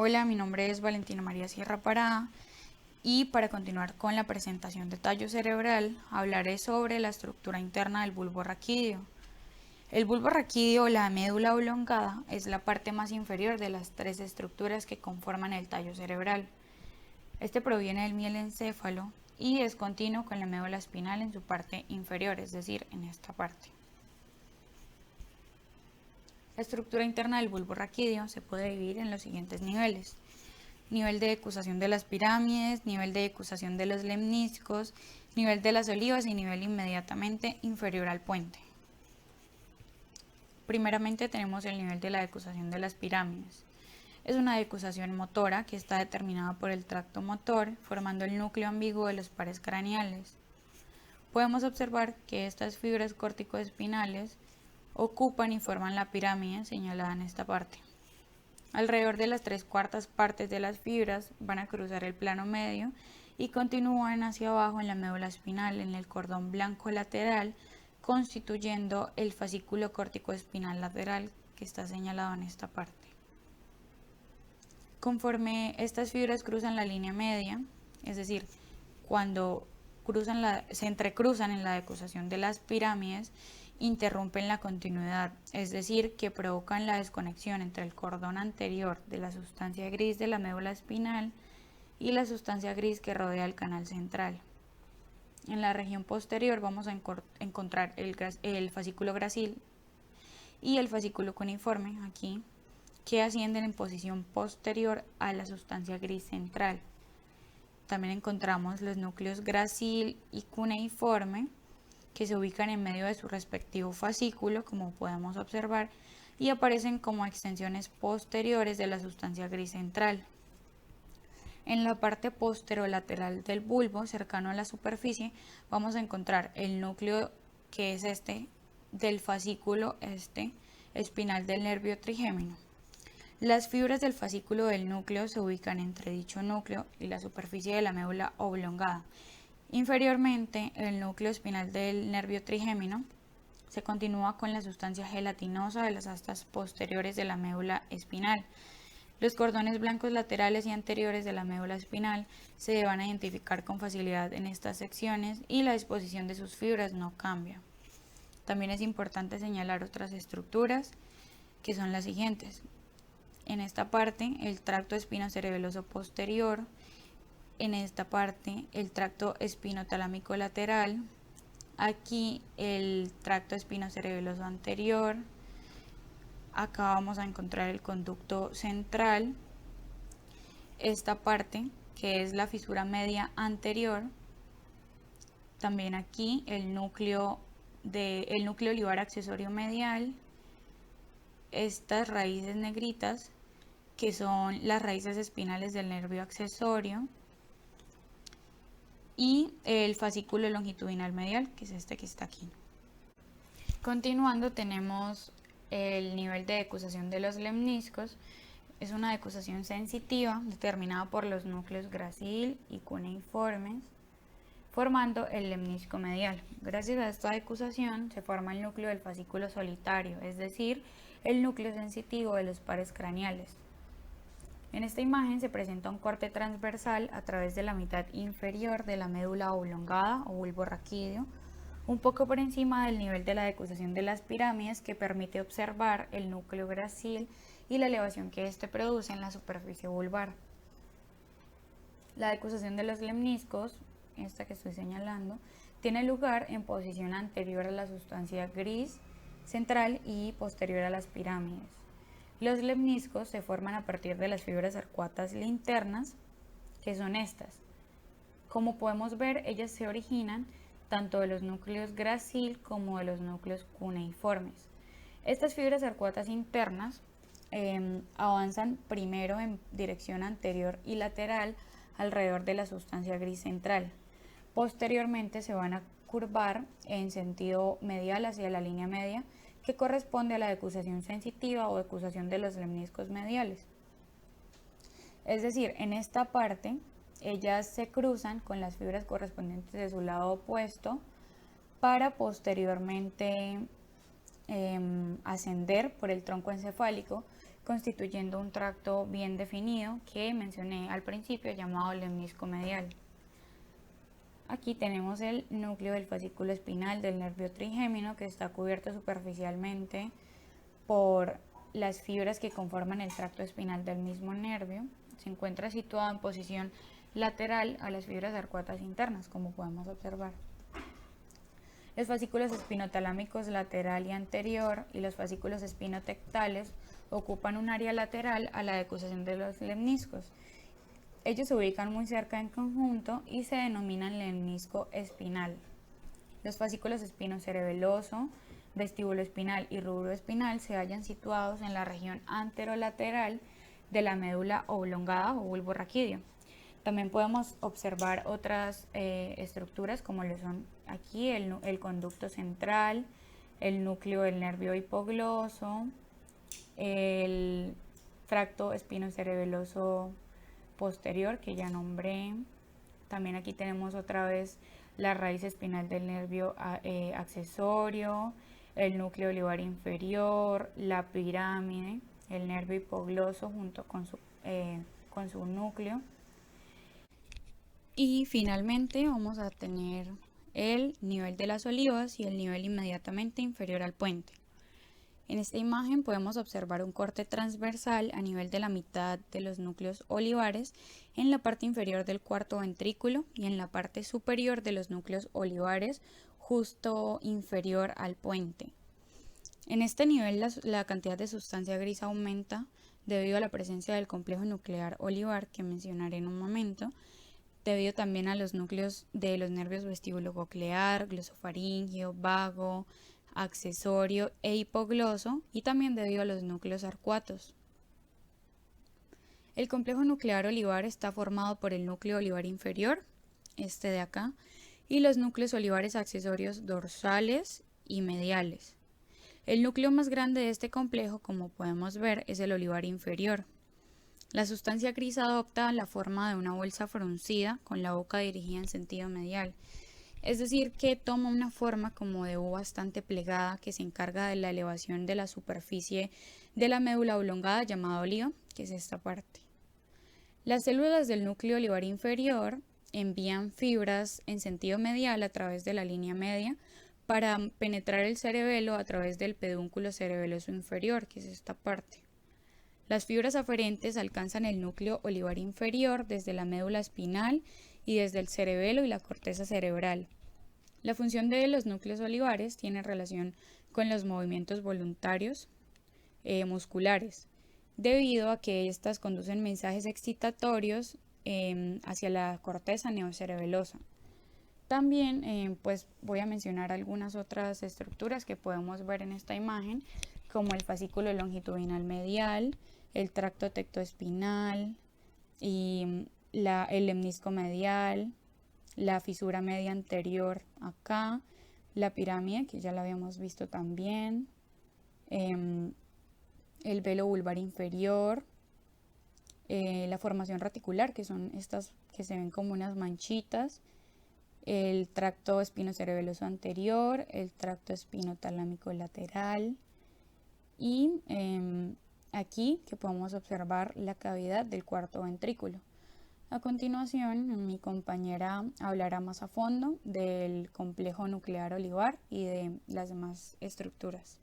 Hola, mi nombre es Valentina María Sierra Parada y para continuar con la presentación de tallo cerebral hablaré sobre la estructura interna del bulbo raquídeo. El bulbo raquídeo o la médula oblongada es la parte más inferior de las tres estructuras que conforman el tallo cerebral. Este proviene del mielencéfalo y es continuo con la médula espinal en su parte inferior, es decir, en esta parte. La estructura interna del bulbo raquídeo se puede dividir en los siguientes niveles: nivel de decusación de las pirámides, nivel de decusación de los lemniscos, nivel de las olivas y nivel inmediatamente inferior al puente. Primeramente tenemos el nivel de la decusación de las pirámides. Es una decusación motora que está determinada por el tracto motor, formando el núcleo ambiguo de los pares craneales. Podemos observar que estas fibras córtico-espinales ocupan y forman la pirámide señalada en esta parte. Alrededor de las 3/4 partes de las fibras van a cruzar el plano medio y continúan hacia abajo en la médula espinal, en el cordón blanco lateral, constituyendo el fascículo córtico-espinal lateral que está señalado en esta parte. Conforme estas fibras cruzan la línea media, es decir, cuando se entrecruzan en la decusación de las pirámides, interrumpen la continuidad, es decir, que provocan la desconexión entre el cordón anterior de la sustancia gris de la médula espinal y la sustancia gris que rodea el canal central. En la región posterior vamos a encontrar el fascículo gracil y el fascículo cuneiforme, aquí, que ascienden en posición posterior a la sustancia gris central. También encontramos los núcleos gracil y cuneiforme, que se ubican en medio de su respectivo fascículo, como podemos observar, y aparecen como extensiones posteriores de la sustancia gris central. En la parte posterolateral del bulbo, cercano a la superficie, vamos a encontrar el núcleo, que es del fascículo espinal del nervio trigémino. Las fibras del fascículo del núcleo se ubican entre dicho núcleo y la superficie de la médula oblongada. Inferiormente, el núcleo espinal del nervio trigémino se continúa con la sustancia gelatinosa de las astas posteriores de la médula espinal. Los cordones blancos laterales y anteriores de la médula espinal se van a identificar con facilidad en estas secciones y la disposición de sus fibras no cambia. También es importante señalar otras estructuras que son las siguientes. En esta parte, el tracto espinocerebeloso posterior. En esta parte, el tracto espinotalámico lateral. Aquí, el tracto espinocerebeloso anterior. Acá vamos a encontrar el conducto central. Esta parte, que es la fisura media anterior. También aquí, el núcleo olivar accesorio medial. Estas raíces negritas, que son las raíces espinales del nervio accesorio, y el fascículo longitudinal medial, que es este que está aquí. Continuando, tenemos el nivel de decusación de los lemniscos. Es una decusación sensitiva determinada por los núcleos gracil y cuneiformes, formando el lemnisco medial. Gracias a esta decusación se forma el núcleo del fascículo solitario, es decir, el núcleo sensitivo de los pares craneales. En esta imagen se presenta un corte transversal a través de la mitad inferior de la médula oblongada o bulbo raquídeo, un poco por encima del nivel de la decusación de las pirámides, que permite observar el núcleo gracil y la elevación que éste produce en la superficie vulvar. La decusación de los lemniscos, esta que estoy señalando, tiene lugar en posición anterior a la sustancia gris central y posterior a las pirámides. Los lemniscos se forman a partir de las fibras arcuatas linternas, que son estas. Como podemos ver, ellas se originan tanto de los núcleos gracil como de los núcleos cuneiformes. Estas fibras arcuatas internas avanzan primero en dirección anterior y lateral alrededor de la sustancia gris central. Posteriormente se van a curvar en sentido medial hacia la línea media, que corresponde a la decusación sensitiva o decusación de los lemniscos mediales. Es decir, en esta parte ellas se cruzan con las fibras correspondientes de su lado opuesto para posteriormente ascender por el tronco encefálico, constituyendo un tracto bien definido que mencioné al principio, llamado lemnisco medial. Aquí tenemos el núcleo del fascículo espinal del nervio trigémino, que está cubierto superficialmente por las fibras que conforman el tracto espinal del mismo nervio. Se encuentra situado en posición lateral a las fibras arcuatas internas, como podemos observar. Los fascículos espinotalámicos lateral y anterior y los fascículos espinotectales ocupan un área lateral a la decusación de los lemniscos. Ellos se ubican muy cerca en conjunto y se denominan lemnisco espinal. Los fascículos espinocerebeloso, vestíbulo espinal y rubro espinal se hallan situados en la región anterolateral de la médula oblongada o bulbo raquídeo. También podemos observar otras estructuras como lo son aquí el conducto central, el núcleo del nervio hipogloso, el tracto espinocerebeloso posterior que ya nombré. También aquí tenemos otra vez la raíz espinal del nervio accesorio, el núcleo olivar inferior, la pirámide, el nervio hipogloso junto con su núcleo. Y finalmente vamos a tener el nivel de las olivas y el nivel inmediatamente inferior al puente. En esta imagen podemos observar un corte transversal a nivel de la mitad de los núcleos olivares en la parte inferior del cuarto ventrículo y en la parte superior de los núcleos olivares justo inferior al puente. En este nivel la cantidad de sustancia gris aumenta debido a la presencia del complejo nuclear olivar que mencionaré en un momento, debido también a los núcleos de los nervios vestíbulo-coclear, glosofaringeo, vago, accesorio e hipogloso, y también debido a los núcleos arcuatos. El complejo nuclear olivar está formado por el núcleo olivar inferior, este de acá, y los núcleos olivares accesorios dorsales y mediales. El núcleo más grande de este complejo, como podemos ver, es el olivar inferior. La sustancia gris adopta la forma de una bolsa fruncida con la boca dirigida en sentido medial, es decir, que toma una forma como de U bastante plegada que se encarga de la elevación de la superficie de la médula oblongada llamada oliva, que es esta parte. Las células del núcleo olivar inferior envían fibras en sentido medial a través de la línea media para penetrar el cerebelo a través del pedúnculo cerebeloso inferior, que es esta parte. Las fibras aferentes alcanzan el núcleo olivar inferior desde la médula espinal y desde el cerebelo y la corteza cerebral. La función de los núcleos olivares tiene relación con los movimientos voluntarios musculares, debido a que éstas conducen mensajes excitatorios hacia la corteza neocerebelosa. También pues voy a mencionar algunas otras estructuras que podemos ver en esta imagen, como el fascículo longitudinal medial, el tracto tectoespinal y el lemnisco medial, la fisura media anterior acá, la pirámide que ya la habíamos visto también, el velo vulvar inferior, la formación reticular, que son estas que se ven como unas manchitas, el tracto espinocerebeloso anterior, el tracto espinotalámico lateral y aquí que podemos observar la cavidad del cuarto ventrículo. A continuación, mi compañera hablará más a fondo del complejo nuclear olivar y de las demás estructuras.